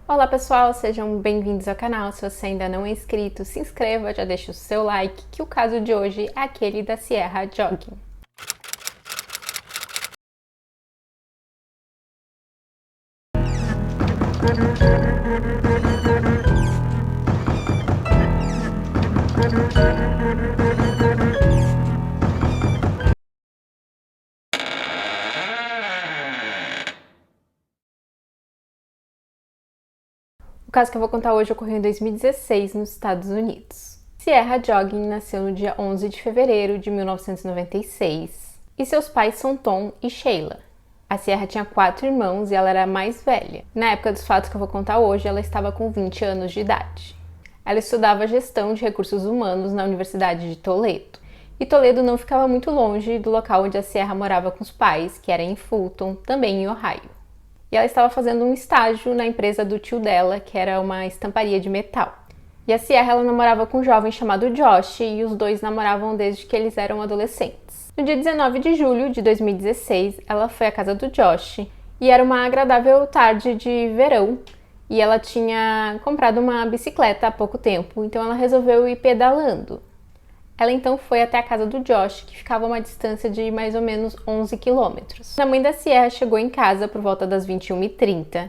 Olá pessoal, sejam bem-vindos ao canal. Se você ainda não é inscrito, se inscreva, já deixa o seu like, que o caso de hoje é aquele da Sierra Jogging. O caso que eu vou contar hoje ocorreu em 2016, nos Estados Unidos. Sierra Jogging nasceu no dia 11 de fevereiro de 1996 e seus pais são Tom e Sheila. A Sierra tinha 4 irmãos e ela era a mais velha. Na época dos fatos que eu vou contar hoje, ela estava com 20 anos de idade. Ela estudava gestão de recursos humanos na Universidade de Toledo. E Toledo não ficava muito longe do local onde a Sierra morava com os pais, que era em Fulton, também em Ohio. E ela estava fazendo um estágio na empresa do tio dela, que era uma estamparia de metal. E a Sierra, ela namorava com um jovem chamado Josh, e os dois namoravam desde que eles eram adolescentes. No dia 19 de julho de 2016, ela foi à casa do Josh, e era uma agradável tarde de verão, e ela tinha comprado uma bicicleta há pouco tempo, então ela resolveu ir pedalando. Ela então foi até a casa do Josh, que ficava a uma distância de mais ou menos 11 quilômetros. A mãe da Sierra chegou em casa por volta das 21h30.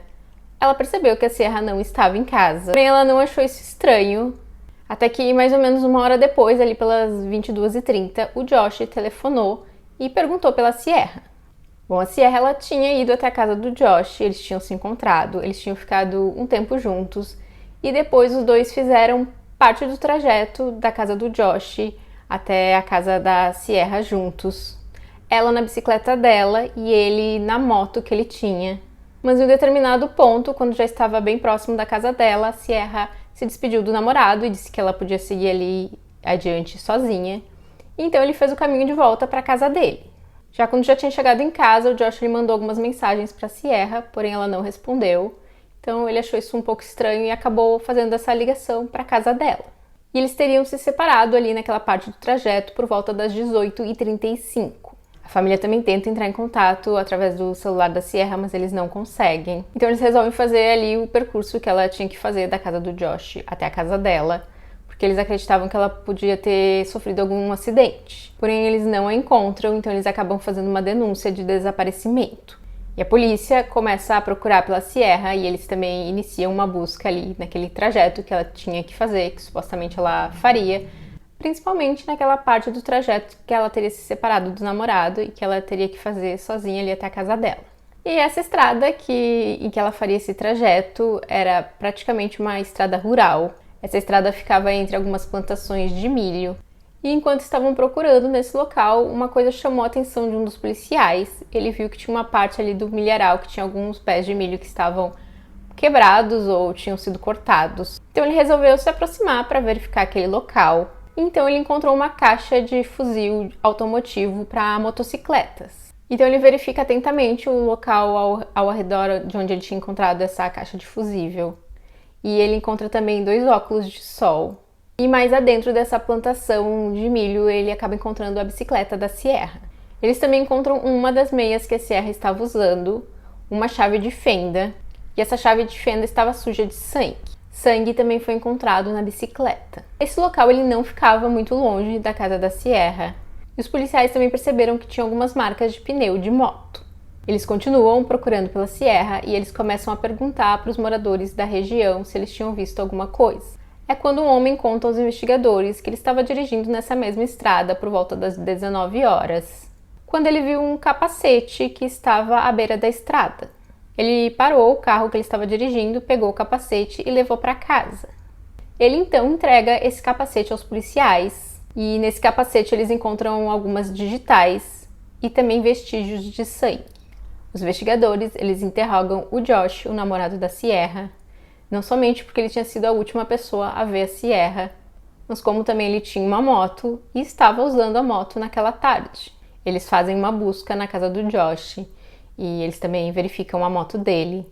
Ela percebeu que a Sierra não estava em casa, porém ela não achou isso estranho, até que mais ou menos uma hora depois, ali pelas 22h30, o Josh telefonou e perguntou pela Sierra. Bom, a Sierra, ela tinha ido até a casa do Josh, eles tinham se encontrado, eles tinham ficado um tempo juntos, e depois os dois fizeram parte do trajeto da casa do Josh até a casa da Sierra juntos. Ela na bicicleta dela e ele na moto que ele tinha. Mas em um determinado ponto, quando já estava bem próximo da casa dela, a Sierra se despediu do namorado e disse que ela podia seguir ali adiante sozinha. Então ele fez o caminho de volta para a casa dele. Já quando já tinha chegado em casa, o Josh lhe mandou algumas mensagens para a Sierra, porém ela não respondeu. Então ele achou isso um pouco estranho e acabou fazendo essa ligação para a casa dela. E eles teriam se separado ali naquela parte do trajeto por volta das 18h35. A família também tenta entrar em contato através do celular da Sierra, mas eles não conseguem. Então eles resolvem fazer ali o percurso que ela tinha que fazer da casa do Josh até a casa dela, porque eles acreditavam que ela podia ter sofrido algum acidente. Porém eles não a encontram, então eles acabam fazendo uma denúncia de desaparecimento. E a polícia começa a procurar pela Sierra e eles também iniciam uma busca ali naquele trajeto que ela tinha que fazer, que supostamente ela faria, principalmente naquela parte do trajeto que ela teria se separado do namorado e que ela teria que fazer sozinha ali até a casa dela. E essa estrada em que ela faria esse trajeto era praticamente uma estrada rural. Essa estrada ficava entre algumas plantações de milho. E enquanto estavam procurando nesse local, uma coisa chamou a atenção de um dos policiais. Ele viu que tinha uma parte ali do milharal, que tinha alguns pés de milho que estavam quebrados ou tinham sido cortados. Então ele resolveu se aproximar para verificar aquele local. Então ele encontrou uma caixa de fuzil automotivo para motocicletas. Então ele verifica atentamente o local ao redor de onde ele tinha encontrado essa caixa de fusível. E ele encontra também 2 óculos de sol. E mais adentro dessa plantação de milho, ele acaba encontrando a bicicleta da Sierra. Eles também encontram uma das meias que a Sierra estava usando, uma chave de fenda, e essa chave de fenda estava suja de sangue. Sangue também foi encontrado na bicicleta. Esse local ele não ficava muito longe da casa da Sierra, e os policiais também perceberam que tinha algumas marcas de pneu de moto. Eles continuam procurando pela Sierra e eles começam a perguntar para os moradores da região se eles tinham visto alguma coisa. É quando um homem conta aos investigadores que ele estava dirigindo nessa mesma estrada por volta das 19 horas, quando ele viu um capacete que estava à beira da estrada. Ele parou o carro que ele estava dirigindo, pegou o capacete e levou para casa. Ele então entrega esse capacete aos policiais e nesse capacete eles encontram algumas digitais e também vestígios de sangue. Os investigadores eles interrogam o Josh, o namorado da Sierra, não somente porque ele tinha sido a última pessoa a ver a Sierra, mas como também ele tinha uma moto e estava usando a moto naquela tarde. Eles fazem uma busca na casa do Josh e eles também verificam a moto dele,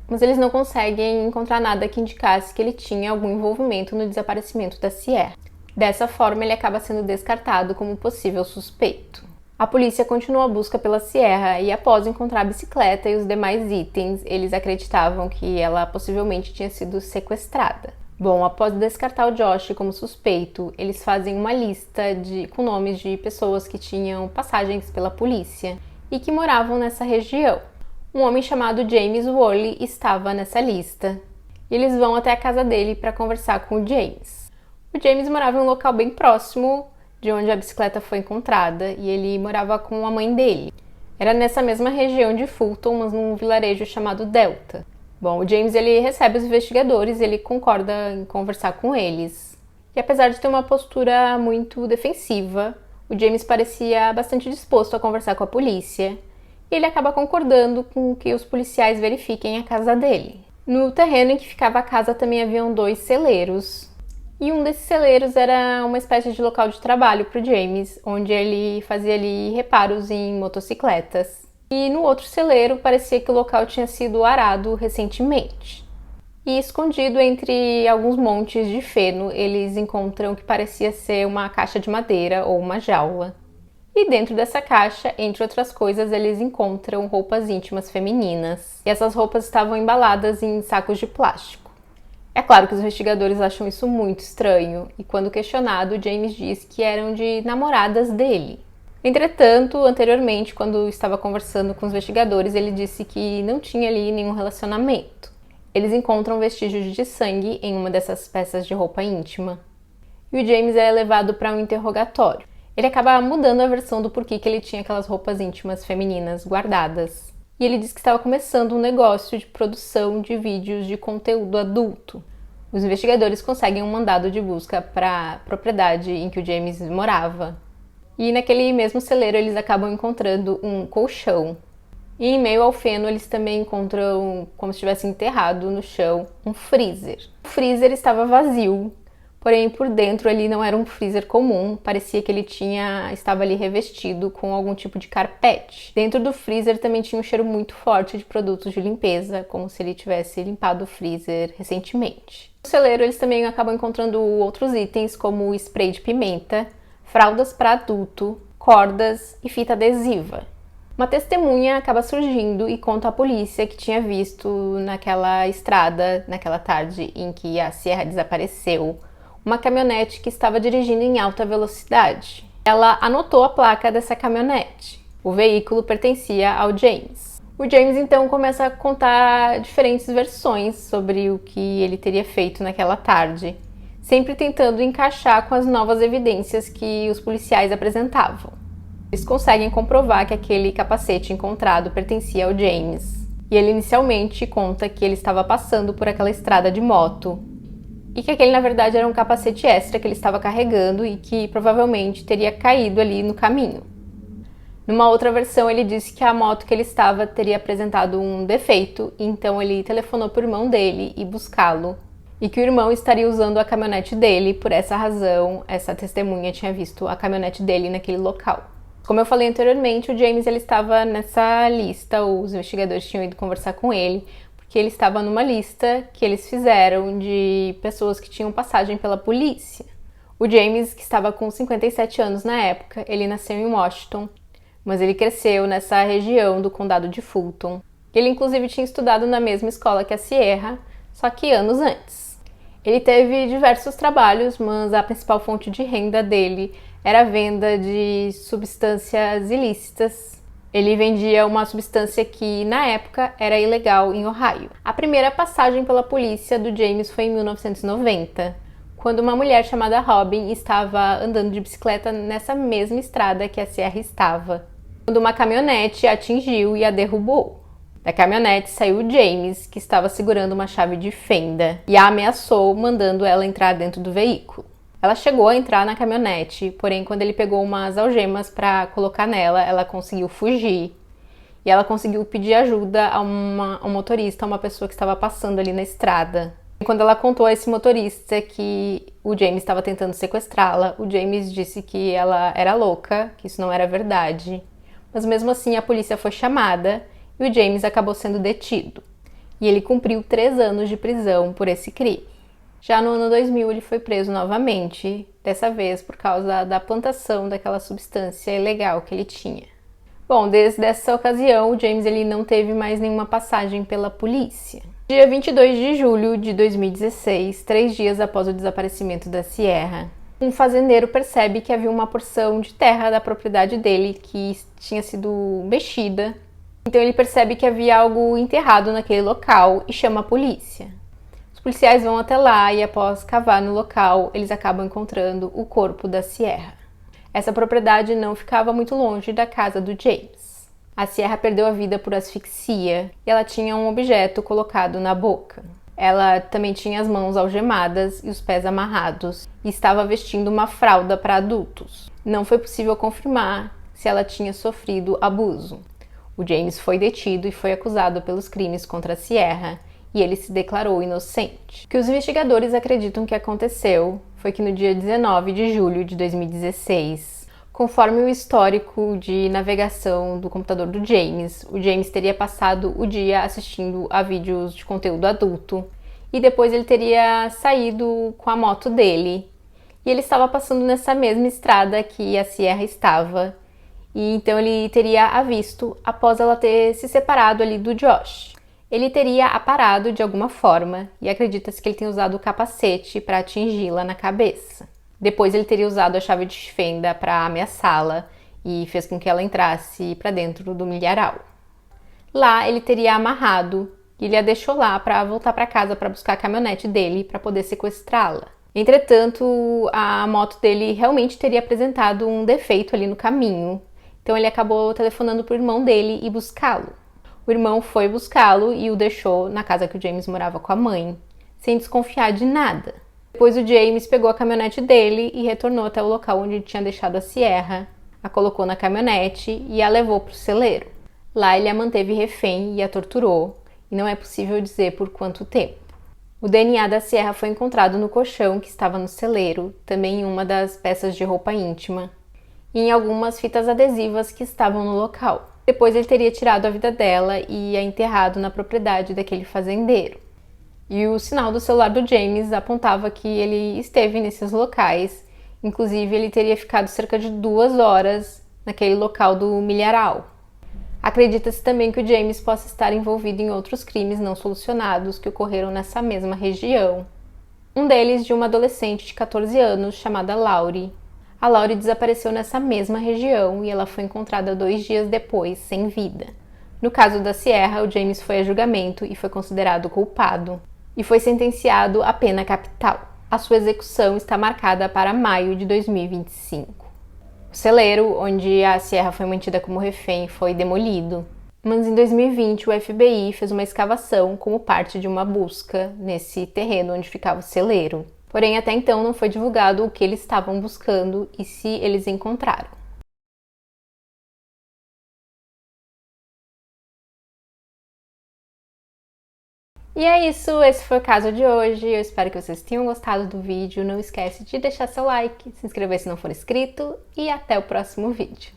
mas eles não conseguem encontrar nada que indicasse que ele tinha algum envolvimento no desaparecimento da Sierra. Dessa forma, ele acaba sendo descartado como possível suspeito. A polícia continuou a busca pela Sierra e, após encontrar a bicicleta e os demais itens, eles acreditavam que ela possivelmente tinha sido sequestrada. Bom, após descartar o Josh como suspeito, eles fazem uma lista com nomes de pessoas que tinham passagens pela polícia e que moravam nessa região. Um homem chamado James Worley estava nessa lista. E eles vão até a casa dele para conversar com o James. O James morava em um local bem próximo de onde a bicicleta foi encontrada e ele morava com a mãe dele. Era nessa mesma região de Fulton, mas num vilarejo chamado Delta. Bom, o James ele recebe os investigadores e ele concorda em conversar com eles. E apesar de ter uma postura muito defensiva, o James parecia bastante disposto a conversar com a polícia. E ele acaba concordando com que os policiais verifiquem a casa dele. No terreno em que ficava a casa também haviam 2 celeiros. E um desses celeiros era uma espécie de local de trabalho para o James, onde ele fazia ali reparos em motocicletas. E no outro celeiro parecia que o local tinha sido arado recentemente. E escondido entre alguns montes de feno, eles encontram o que parecia ser uma caixa de madeira ou uma jaula. E dentro dessa caixa, entre outras coisas, eles encontram roupas íntimas femininas. E essas roupas estavam embaladas em sacos de plástico. É claro que os investigadores acham isso muito estranho, e quando questionado, James diz que eram de namoradas dele. Entretanto, anteriormente, quando estava conversando com os investigadores, ele disse que não tinha ali nenhum relacionamento. Eles encontram vestígios de sangue em uma dessas peças de roupa íntima. E o James é levado para um interrogatório. Ele acaba mudando a versão do porquê que ele tinha aquelas roupas íntimas femininas guardadas. E ele diz que estava começando um negócio de produção de vídeos de conteúdo adulto. Os investigadores conseguem um mandado de busca para a propriedade em que o James morava. E naquele mesmo celeiro eles acabam encontrando um colchão. E em meio ao feno eles também encontram, como se tivesse enterrado no chão, um freezer. O freezer estava vazio, porém por dentro ele não era um freezer comum, parecia que ele estava ali revestido com algum tipo de carpete. Dentro do freezer também tinha um cheiro muito forte de produtos de limpeza, como se ele tivesse limpado o freezer recentemente. No celeiro eles também acabam encontrando outros itens como spray de pimenta, fraldas para adulto, cordas e fita adesiva. Uma testemunha acaba surgindo e conta à polícia que tinha visto naquela estrada, naquela tarde em que a Sierra desapareceu, uma caminhonete que estava dirigindo em alta velocidade. Ela anotou a placa dessa caminhonete. O veículo pertencia ao James. O James então começa a contar diferentes versões sobre o que ele teria feito naquela tarde, sempre tentando encaixar com as novas evidências que os policiais apresentavam. Eles conseguem comprovar que aquele capacete encontrado pertencia ao James. E ele inicialmente conta que ele estava passando por aquela estrada de moto e que aquele na verdade era um capacete extra que ele estava carregando e que provavelmente teria caído ali no caminho. Numa outra versão ele disse que a moto que ele estava teria apresentado um defeito, então ele telefonou para o irmão dele e buscá-lo. E que o irmão estaria usando a caminhonete dele, por essa razão, essa testemunha tinha visto a caminhonete dele naquele local. Como eu falei anteriormente, o James ele estava nessa lista, os investigadores tinham ido conversar com ele, porque ele estava numa lista que eles fizeram de pessoas que tinham passagem pela polícia. O James, que estava com 57 anos na época, ele nasceu em Washington, mas ele cresceu nessa região do condado de Fulton. Ele inclusive tinha estudado na mesma escola que a Sierra, só que anos antes. Ele teve diversos trabalhos, mas a principal fonte de renda dele era a venda de substâncias ilícitas. Ele vendia uma substância que, na época, era ilegal em Ohio. A primeira passagem pela polícia do James foi em 1990, quando uma mulher chamada Robin estava andando de bicicleta nessa mesma estrada que a Sierra estava, quando uma caminhonete a atingiu e a derrubou. Da caminhonete saiu o James, que estava segurando uma chave de fenda, e a ameaçou, mandando ela entrar dentro do veículo. Ela chegou a entrar na caminhonete, porém quando ele pegou umas algemas para colocar nela, ela conseguiu fugir. E ela conseguiu pedir ajuda a um motorista, a uma pessoa que estava passando ali na estrada. E quando ela contou a esse motorista que o James estava tentando sequestrá-la, o James disse que ela era louca, que isso não era verdade. Mas mesmo assim a polícia foi chamada e o James acabou sendo detido. E ele cumpriu 3 anos de prisão por esse crime. Já no ano 2000 ele foi preso novamente, dessa vez por causa da plantação daquela substância ilegal que ele tinha. Bom, desde essa ocasião, o James ele não teve mais nenhuma passagem pela polícia. Dia 22 de julho de 2016, 3 dias após o desaparecimento da Sierra, um fazendeiro percebe que havia uma porção de terra da propriedade dele que tinha sido mexida. Então ele percebe que havia algo enterrado naquele local e chama a polícia. Os policiais vão até lá e após cavar no local, eles acabam encontrando o corpo da Sierra. Essa propriedade não ficava muito longe da casa do James. A Sierra perdeu a vida por asfixia e ela tinha um objeto colocado na boca. Ela também tinha as mãos algemadas e os pés amarrados e estava vestindo uma fralda para adultos. Não foi possível confirmar se ela tinha sofrido abuso. O James foi detido e foi acusado pelos crimes contra a Sierra e ele se declarou inocente. O que os investigadores acreditam que aconteceu foi que no dia 19 de julho de 2016, conforme o histórico de navegação do computador do James, o James teria passado o dia assistindo a vídeos de conteúdo adulto e depois ele teria saído com a moto dele e ele estava passando nessa mesma estrada que a Sierra estava e então ele teria a visto após ela ter se separado ali do Josh. Ele teria a parado de alguma forma e acredita-se que ele tenha usado o capacete para atingi-la na cabeça. Depois ele teria usado a chave de fenda para ameaçá-la e fez com que ela entrasse para dentro do milharal. Lá ele teria amarrado e ele a deixou lá para voltar para casa para buscar a caminhonete dele para poder sequestrá-la. Entretanto, a moto dele realmente teria apresentado um defeito ali no caminho, então ele acabou telefonando para o irmão dele e buscá-lo. O irmão foi buscá-lo e o deixou na casa que o James morava com a mãe, sem desconfiar de nada. Depois o James pegou a caminhonete dele e retornou até o local onde tinha deixado a Sierra, a colocou na caminhonete e a levou para o celeiro. Lá ele a manteve refém e a torturou, e não é possível dizer por quanto tempo. O DNA da Sierra foi encontrado no colchão que estava no celeiro, também em uma das peças de roupa íntima, e em algumas fitas adesivas que estavam no local. Depois ele teria tirado a vida dela e a enterrado na propriedade daquele fazendeiro. E o sinal do celular do James apontava que ele esteve nesses locais, inclusive ele teria ficado cerca de 2 horas naquele local do milharal. Acredita-se também que o James possa estar envolvido em outros crimes não solucionados que ocorreram nessa mesma região. Um deles de uma adolescente de 14 anos chamada Laurie. A Laurie desapareceu nessa mesma região e ela foi encontrada 2 dias depois, sem vida. No caso da Sierra, o James foi a julgamento e foi considerado culpado e foi sentenciado à pena capital. A sua execução está marcada para maio de 2025. O celeiro, onde a Sierra foi mantida como refém, foi demolido. Mas em 2020, o FBI fez uma escavação como parte de uma busca nesse terreno onde ficava o celeiro. Porém, até então não foi divulgado o que eles estavam buscando e se eles encontraram. E é isso, esse foi o caso de hoje. Eu espero que vocês tenham gostado do vídeo. Não esquece de deixar seu like, se inscrever se não for inscrito e até o próximo vídeo.